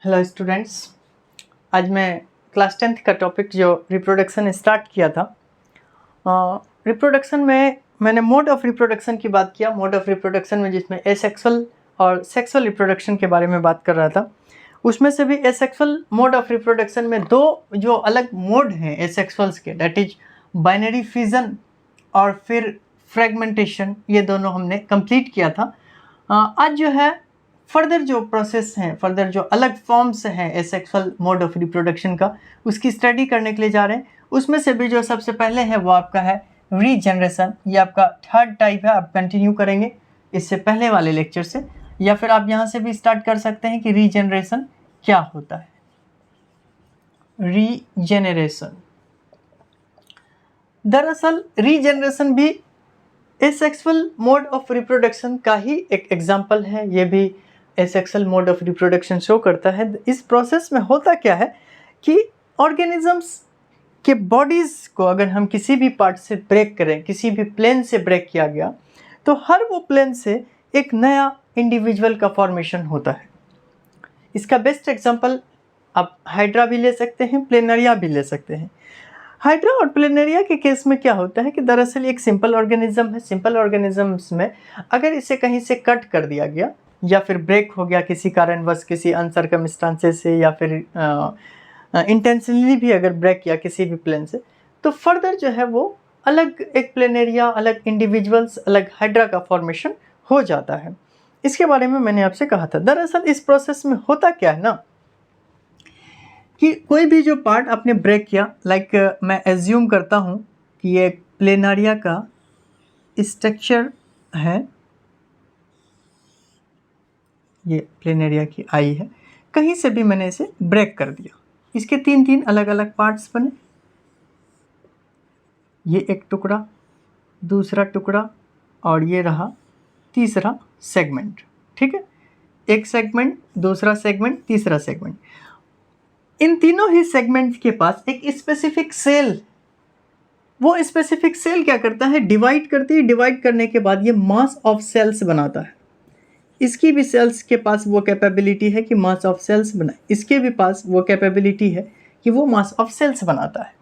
Hello students, आज मैं class 10th का टॉपिक जो रिप्रोडक्शन स्टार्ट किया था। रिप्रोडक्शन में मैंने मोड ऑफ रिप्रोडक्शन की बात किया। मोड ऑफ रिप्रोडक्शन में जिसमें एसेक्सुअल और सेक्सुअल रिप्रोडक्शन के बारे में बात कर रहा था। उसमें से भी एसेक्सुअल मोड ऑफ रिप्रोडक्शन में दो जो अलग मोड हैं एसेक्सुअल्स के, दैट इज बाइनरी फिजन और फिर फ्रेगमेंटेशन, ये दोनों हमने कंप्लीट किया था। आज जो है फर्दर जो प्रोसेस हैं, फर्दर जो अलग फॉर्म्स हैं एसेक्सुअल मोड ऑफ रिप्रोडक्शन का, उसकी स्टडी करने के लिए जा रहे हैं। उसमें से भी जो सबसे पहले है वो आपका है रीजनरेशन। ये आपका थर्ड टाइप है, आप कंटिन्यू करेंगे इससे पहले वाले लेक्चर से, या फिर आप यहाँ से भी स्टार्ट कर सकते हैं कि रीजनरेशन क्या होता है। रीजेनरेशन, दरअसल रीजनरेशन भी एसेक्सुअल मोड ऑफ रिप्रोडक्शन का ही एक एग्जाम्पल है। ये भी asexual mode of reproduction show करता है। इस प्रोसेस में होता क्या है कि ऑर्गेनिजम्स के बॉडीज़ को अगर हम किसी भी पार्ट से ब्रेक करें, किसी भी प्लेन से ब्रेक किया गया, तो हर वो प्लेन से एक नया इंडिविजुअल का फॉर्मेशन होता है। इसका बेस्ट एग्जाम्पल आप हाइड्रा भी ले सकते हैं, प्लेनरिया भी ले सकते हैं। हाइड्रा और प्लेनेरिया के केस में क्या होता है कि दरअसल एक सिंपल ऑर्गेनिज्म है। सिंपल ऑर्गेनिजम्स में अगर इसे कहीं से कट कर दिया गया या फिर ब्रेक हो गया किसी कारणवश, किसी अनसर्कमस्टांसेस से, या फिर इंटेंशनली भी अगर ब्रेक किया किसी भी प्लेन से, तो फर्दर जो है वो अलग एक प्लेनेरिया, अलग इंडिविजुअल्स, अलग हाइड्रा का फॉर्मेशन हो जाता है। इसके बारे में मैंने आपसे कहा था। दरअसल इस प्रोसेस में होता क्या है ना कि कोई भी जो पार्ट आपने ब्रेक किया, लाइक मैं एज्यूम करता हूँ कि ये प्लेनारिया का स्ट्रक्चर है, ये प्लेनेरिया की आई है, कहीं से भी मैंने इसे ब्रेक कर दिया। इसके तीन अलग अलग पार्ट्स बने, ये एक टुकड़ा, दूसरा टुकड़ा, और ये रहा तीसरा सेगमेंट। ठीक है, एक सेगमेंट, दूसरा सेगमेंट, तीसरा सेगमेंट। इन तीनों ही सेगमेंट्स के पास एक स्पेसिफिक सेल, वो स्पेसिफिक सेल क्या करता है, डिवाइड करती है। डिवाइड करने के बाद ये मास ऑफ सेल्स बनाता है। इसकी भी सेल्स के पास वो कैपेबिलिटी है कि मास ऑफ सेल्स बनाए, इसके भी पास वो कैपेबिलिटी है कि वो मास ऑफ सेल्स बनाता है।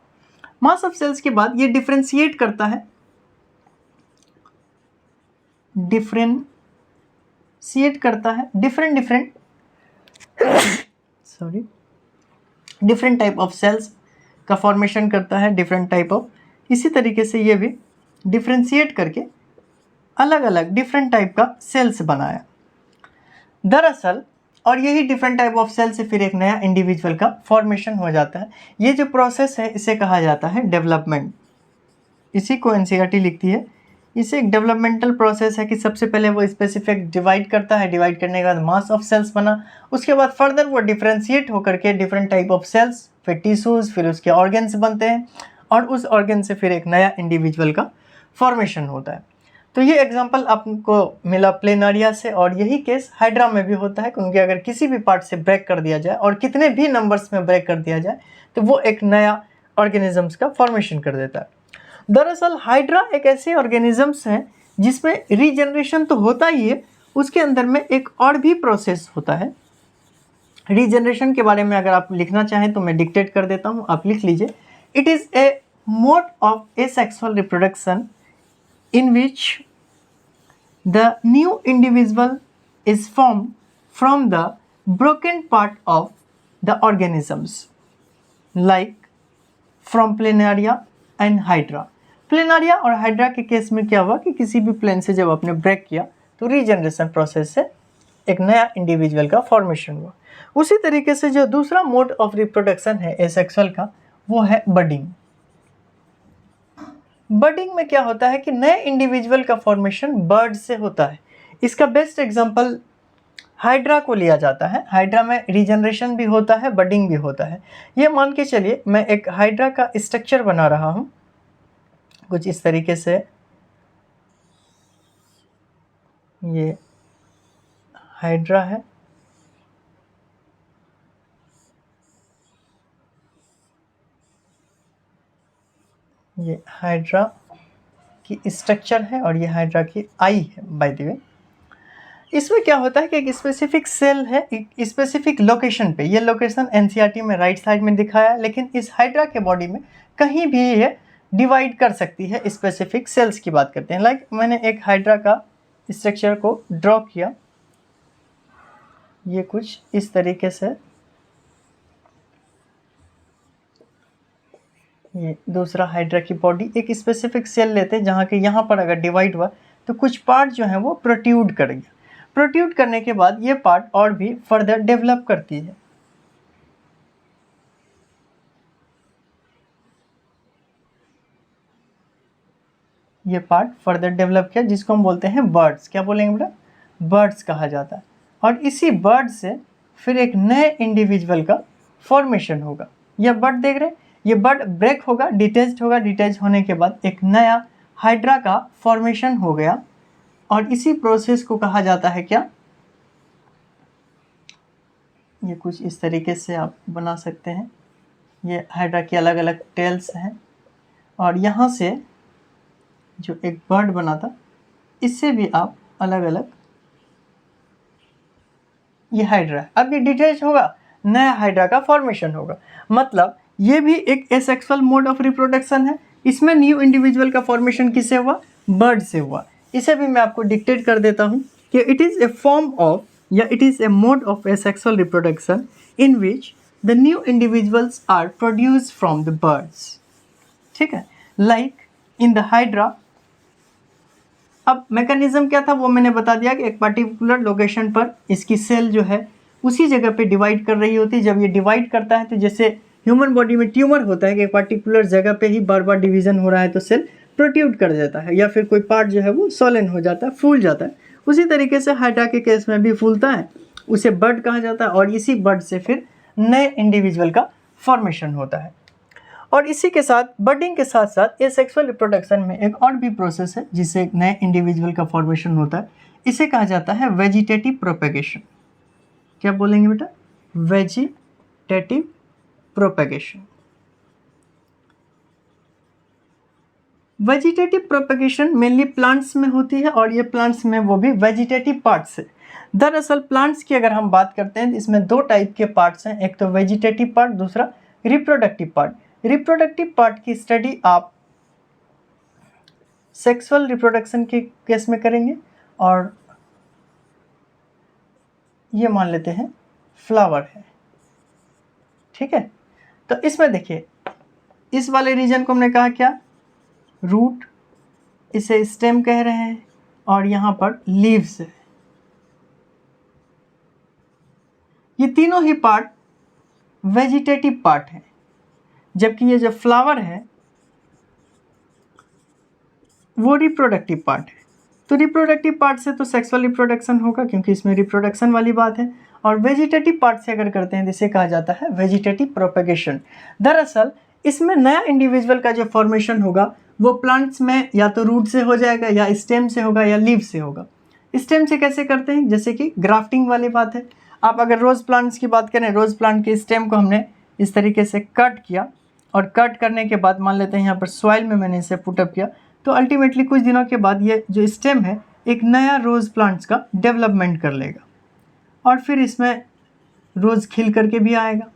मास ऑफ सेल्स के बाद ये डिफ्रेंशिएट करता है, डिफ्रेंशिएट करता है डिफरेंट टाइप ऑफ सेल्स का फॉर्मेशन करता है, डिफरेंट टाइप ऑफ। इसी तरीके से ये भी डिफ्रेंशिएट करके अलग अलग डिफरेंट टाइप का सेल्स बनाया दरअसल, और यही डिफरेंट टाइप ऑफ सेल से फिर एक नया इंडिविजुअल का फॉर्मेशन हो जाता है। ये जो प्रोसेस है इसे कहा जाता है डेवलपमेंट। इसी को एनसीईआरटी लिखती है। इसे एक डेवलपमेंटल प्रोसेस है कि सबसे पहले वो स्पेसिफिक डिवाइड करता है, डिवाइड करने के बाद मास ऑफ सेल्स बना, उसके बाद फर्दर वो डिफ्रेंशिएट होकर के डिफरेंट टाइप ऑफ सेल्स, फिर टिश्यूज़, फिर उसके ऑर्गन्स बनते हैं, और उस ऑर्गन से फिर एक नया इंडिविजुअल का फॉर्मेशन होता है। तो ये एग्जांपल आपको मिला प्लेनारिया से, और यही केस हाइड्रा में भी होता है, क्योंकि अगर किसी भी पार्ट से ब्रेक कर दिया जाए और कितने भी नंबर्स में ब्रेक कर दिया जाए तो वो एक नया ऑर्गेनिजम्स का फॉर्मेशन कर देता है। दरअसल हाइड्रा एक ऐसे ऑर्गेनिजम्स हैं जिसमें रीजनरेशन तो होता ही है, उसके अंदर में एक और भी प्रोसेस होता है। रीजनरेशन के बारे में अगर आप लिखना चाहें तो मैं डिक्टेट कर देता हूं, आप लिख लीजिए। It is a mode of asexual reproduction in which the new individual is formed from the broken part of the organisms, like from Planaria and Hydra. प्लेनारिया और हाइड्रा के केस में क्या हुआ कि किसी भी प्लेन से जब आपने ब्रेक किया तो रीजनरेशन प्रोसेस से एक नया इंडिविजुअल का फॉर्मेशन हुआ। उसी तरीके से जो दूसरा मोड ऑफ रिप्रोडक्शन है एसेक्सुअल का, वो है बडिंग। बडिंग में क्या होता है कि नए इंडिविजुअल का फॉर्मेशन बर्ड से होता है। इसका बेस्ट एग्जांपल हाइड्रा को लिया जाता है। हाइड्रा में रीजनरेशन भी होता है, बडिंग भी होता है। ये मान के चलिए मैं एक हाइड्रा का स्ट्रक्चर बना रहा हूँ कुछ इस तरीके से। ये हाइड्रा है, ये हाइड्रा की स्ट्रक्चर है, और ये हाइड्रा की आई है बाय द वे। इसमें क्या होता है कि एक स्पेसिफिक सेल है एक स्पेसिफिक लोकेशन पे, ये लोकेशन एनसीईआरटी में राइट साइड में दिखाया है, लेकिन इस हाइड्रा के बॉडी में कहीं भी ये डिवाइड कर सकती है। स्पेसिफिक सेल्स की बात करते हैं। लाइक मैंने एक हाइड्रा का स्ट्रक्चर को ड्रॉ किया, ये कुछ इस तरीके से, ये दूसरा हाइड्रा की बॉडी, एक स्पेसिफिक सेल लेते हैं जहाँ के यहाँ पर अगर डिवाइड हुआ तो कुछ पार्ट जो है वो प्रोट्रूड कर गया। प्रोट्रूड करने के बाद ये पार्ट और भी फर्दर डेवलप करती है। ये पार्ट फर्दर डेवलप किया, जिसको हम बोलते हैं बर्ड्स। क्या बोलेंगे बेटा? बर्ड्स कहा जाता है। और इसी बर्ड से फिर एक नए इंडिविजुअल का फॉर्मेशन होगा। यह बर्ड देख रहे हैं, ये बर्ड ब्रेक होगा, डिटैच्ड होगा, डिटैच होने के बाद एक नया हाइड्रा का फॉर्मेशन हो गया। और इसी प्रोसेस को कहा जाता है क्या? ये कुछ इस तरीके से आप बना सकते हैं। ये हाइड्रा की अलग अलग टेल्स हैं, और यहाँ से जो एक बर्ड बना था, इससे भी आप अलग अलग, ये हाइड्रा है। अब ये डिटैच होगा, नया हाइड्रा का फॉर्मेशन होगा। मतलब ये भी एक एसेक्सुअल मोड ऑफ रिप्रोडक्शन है। इसमें न्यू इंडिविजुअल का फॉर्मेशन किससे हुआ? बर्ड से हुआ। इसे भी मैं आपको डिक्टेट कर देता हूँ कि it is a form of, या it is a mode of asexual reproduction in which the new individuals are produced from the buds. ठीक है, लाइक इन द हाइड्रा। अब मैकेनिज्म क्या था वो मैंने बता दिया कि एक पर्टिकुलर लोकेशन पर इसकी सेल जो है उसी जगह पे डिवाइड कर रही होती है। जब ये डिवाइड करता है तो जैसे ह्यूमन बॉडी में ट्यूमर होता है कि एक पर्टिकुलर जगह पे ही बार बार डिवीजन हो रहा है तो सेल प्रोट्रूड कर देता है, या फिर कोई पार्ट जो है वो सोलन हो जाता है, फूल जाता है। उसी तरीके से हाइड्रा के केस में भी फूलता है, उसे बर्ड कहा जाता है। और इसी बर्ड से फिर नए इंडिविजुअल का फॉर्मेशन होता है। और इसी के साथ बर्डिंग के साथ साथ एसेक्सुअल रिप्रोडक्शन में एक और भी प्रोसेस है जिससे एक नए इंडिविजुअल का फॉर्मेशन होता है। इसे कहा जाता है वेजिटेटिव प्रोपेगेशन। क्या बोलेंगे बेटा? Vegetative propagation. Vegetative propagation mainly plants में होती है, और ये प्लांट्स में वो भी वेजिटेटिव पार्ट्स है। दरअसल प्लांट्स की अगर हम बात करते हैं तो इसमें दो टाइप के पार्ट्स हैं, एक तो वेजिटेटिव पार्ट, दूसरा रिप्रोडक्टिव पार्ट। रिप्रोडक्टिव पार्ट की स्टडी आप सेक्सुअल रिप्रोडक्शन के केस में करेंगे। और ये मान लेते हैं फ्लावर है, ठीक है। तो इसमें देखिए, इस वाले रीजन को हमने कहा क्या? रूट, इसे स्टेम कह रहे हैं, और यहाँ पर लीव्स है। ये तीनों ही पार्ट वेजिटेटिव पार्ट है, जबकि ये जो फ्लावर है वो रिप्रोडक्टिव पार्ट है। तो रिप्रोडक्टिव पार्ट से तो सेक्सुअल रिप्रोडक्शन होगा क्योंकि इसमें रिप्रोडक्शन वाली बात है, और वेजिटेटिव पार्ट से अगर करते हैं जिसे कहा जाता है वेजिटेटिव प्रोपेगेशन। दरअसल इसमें नया इंडिविजुअल का जो फॉर्मेशन होगा वो प्लांट्स में या तो रूट से हो जाएगा, या स्टेम से होगा, या लीव से होगा। स्टेम से कैसे करते हैं? जैसे कि ग्राफ्टिंग वाली बात है। आप अगर रोज़ प्लांट्स की बात करें, रोज़ प्लांट के स्टेम को हमने इस तरीके से कट किया, और कट करने के बाद मान लेते हैं यहाँ पर सॉइल में मैंने इसे पुटअप किया, तो अल्टीमेटली कुछ दिनों के बाद ये जो स्टेम है एक नया रोज़ प्लांट्स का डेवलपमेंट कर लेगा, और फिर इसमें रोज़ खिल करके भी आएगा।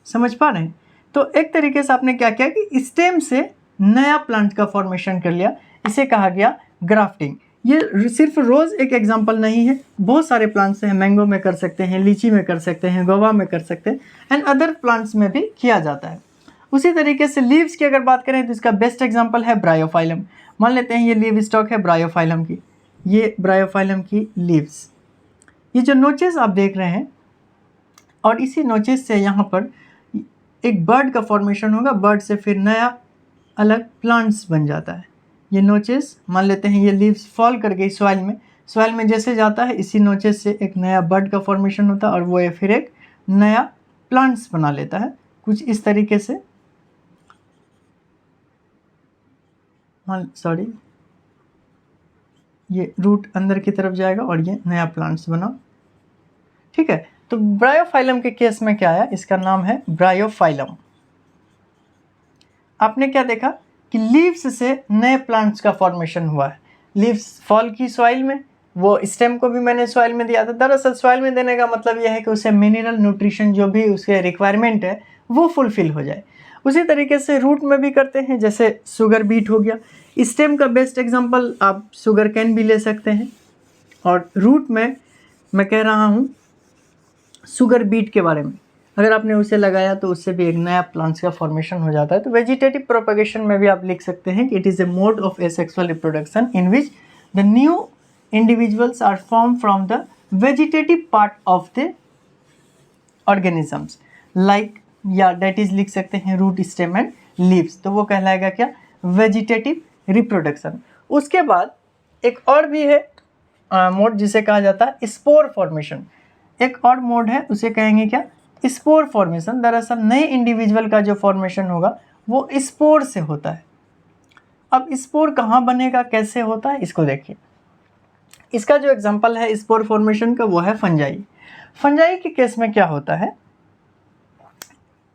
समझ पा रहे हैं? तो एक तरीके से आपने क्या किया कि स्टेम से नया प्लांट का फॉर्मेशन कर लिया, इसे कहा गया ग्राफ्टिंग। ये सिर्फ रोज़ एक एग्जांपल नहीं है, बहुत सारे प्लांट्स हैं। मैंगो में कर सकते हैं, लीची में कर सकते हैं, गोवा में कर सकते हैं, एंड अदर प्लांट्स में भी किया जाता है। उसी तरीके से लीव्स की अगर बात करें तो इसका बेस्ट एग्जांपल है ब्रायोफाइलम। मान लेते हैं ये लीव स्टॉक है ब्रायोफाइलम की, ये ब्रायोफाइलम की लीव्स। ये जो नोचेस आप देख रहे हैं, और इसी नोचेस से यहाँ पर एक बर्ड का फॉर्मेशन होगा, बर्ड से फिर नया अलग प्लांट्स बन जाता है। ये नोचेस मान लेते हैं ये लीव्स फॉल कर गई सॉइल में, सॉइल में जैसे जाता है इसी नोचेस से एक नया बर्ड का फॉर्मेशन होता है, और वो फिर एक नया प्लांट्स बना लेता है, कुछ इस तरीके से। सॉरी, ये रूट अंदर की तरफ जाएगा और ये नया प्लांट्स बना, ठीक है। तो ब्रायोफाइलम के केस में क्या आया? इसका नाम है ब्रायोफाइलम। आपने क्या देखा कि लीव्स से नए प्लांट्स का फॉर्मेशन हुआ है। लीव्स फॉल की सॉइल में, वो स्टेम को भी मैंने सॉइल में दिया था। दरअसल सॉइल में देने का मतलब यह है कि उसे मिनरल न्यूट्रिशन जो भी उसके रिक्वायरमेंट है वो फुलफिल हो जाए। उसी तरीके से रूट में भी करते हैं, जैसे शुगर बीट हो गया। स्टेम का बेस्ट एग्जांपल आप शुगर कैन भी ले सकते हैं, और रूट में मैं कह रहा हूँ शुगर बीट के बारे में। अगर आपने उसे लगाया तो उससे भी एक नया प्लांट्स का फॉर्मेशन हो जाता है। तो वेजिटेटिव प्रोपगेशन में भी आप लिख सकते हैं कि it is a mode of asexual reproduction in which the new individuals are form from the vegetative part of the organisms like, या डेट इज लिख सकते हैं रूट, स्टेम एंड लीव्स। तो वो कहलाएगा क्या? Vegetative reproduction. उसके बाद एक और भी है मोड जिसे कहा जाता है स्पोर फॉर्मेशन। एक और मोड है, उसे कहेंगे क्या? Spore formation. दरअसल नए इंडिविजुअल का जो फॉर्मेशन होगा वो स्पोर से होता है। अब स्पोर कहाँ बनेगा, कैसे होता है, इसको देखिए। इसका जो एग्जांपल है स्पोर फॉर्मेशन का वो है फंजाई। फंजाई के केस में क्या होता है,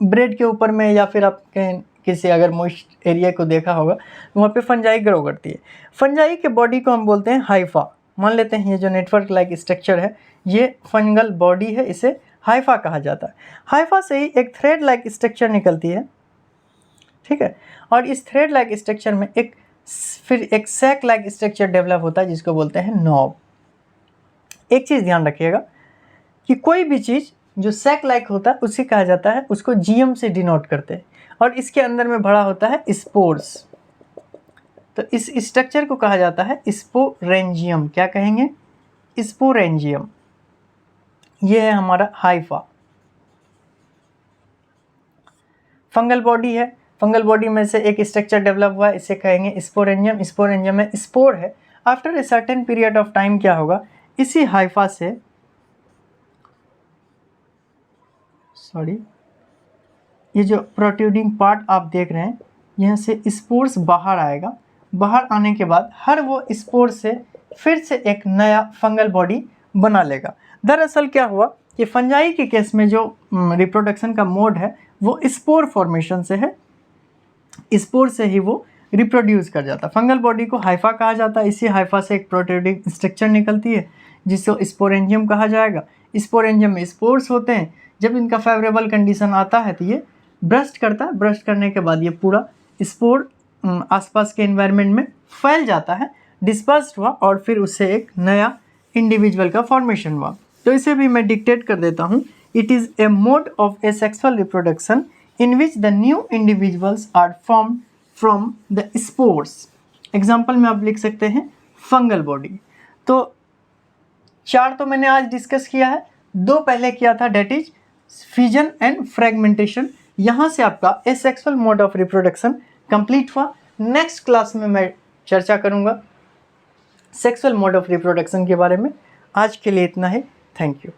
ब्रेड के ऊपर में या फिर आप किसी अगर मॉइस्ट एरिया को देखा होगा वहाँ पे फंजाई ग्रो करती है। फंजाई के बॉडी को हम बोलते हैं हाइफा। मान लेते हैं ये जो नेटवर्क लाइक स्ट्रक्चर है ये फंगल बॉडी है, इसे हाइफा कहा जाता है। हाइफा से ही एक थ्रेड लाइक स्ट्रक्चर निकलती है, ठीक है, और इस थ्रेड लाइक स्ट्रक्चर में फिर एक सैक लाइक स्ट्रक्चर डेवलप होता है जिसको बोलते हैं नॉब। एक चीज़ ध्यान रखिएगा कि कोई भी चीज़ जो सैक लाइक होता है उसे कहा जाता है, उसको जीएम से डिनोट करते हैं, और इसके अंदर में भरा होता है स्पोर्स। तो इस स्ट्रक्चर को कहा जाता है स्पोरेंजियम। क्या कहेंगे? स्पोरेंजियम। ये है हमारा हाइफा। फंगल बॉडी है, फंगल बॉडी में से एक स्ट्रक्चर डेवलप हुआ है, इसे कहेंगे स्पोरेंजियम। स्पोरेंजियम में स्पोर है। After a certain period of time क्या होगा, इसी हाइफा से ये जो प्रोट्रूडिंग पार्ट आप देख रहे हैं यहाँ से स्पोर्स बाहर आएगा। बाहर आने के बाद हर वो स्पोर से फिर से एक नया फंगल बॉडी बना लेगा। दरअसल क्या हुआ कि फंजाई के केस में जो रिप्रोडक्शन का मोड है वो स्पोर फॉर्मेशन से है, स्पोर से ही वो रिप्रोड्यूस कर जाता है। फंगल बॉडी को हाइफा कहा जाता है। इसी हाइफा से एक प्रोट्रूडिंग स्ट्रक्चर निकलती है जिसको स्पोरेंजियम कहा जाएगा। स्पोरेंजियम में स्पोर्स होते हैं। जब इनका फेवरेबल कंडीशन आता है तो ये ब्रस्ट करता है। ब्रस्ट करने के बाद ये पूरा स्पोर आसपास के एनवायरनमेंट में फैल जाता है, डिस्पर्स्ड हुआ, और फिर उससे एक नया इंडिविजुअल का फॉर्मेशन हुआ। तो इसे भी मैं डिक्टेट कर देता हूँ। It is a mode of asexual reproduction in which the new individuals are formed from the spores. Example में आप लिख सकते हैं फंगल बॉडी। तो 4 तो मैंने आज डिस्कस किया है, 2 पहले किया था, that is fission and fragmentation. यहाँ से आपका asexual mode of reproduction complete हुआ। नेक्स्ट क्लास में मैं चर्चा करूँगा सेक्सुअल मोड ऑफ रिप्रोडक्शन के बारे में। आज के लिए इतना ही। Thank you.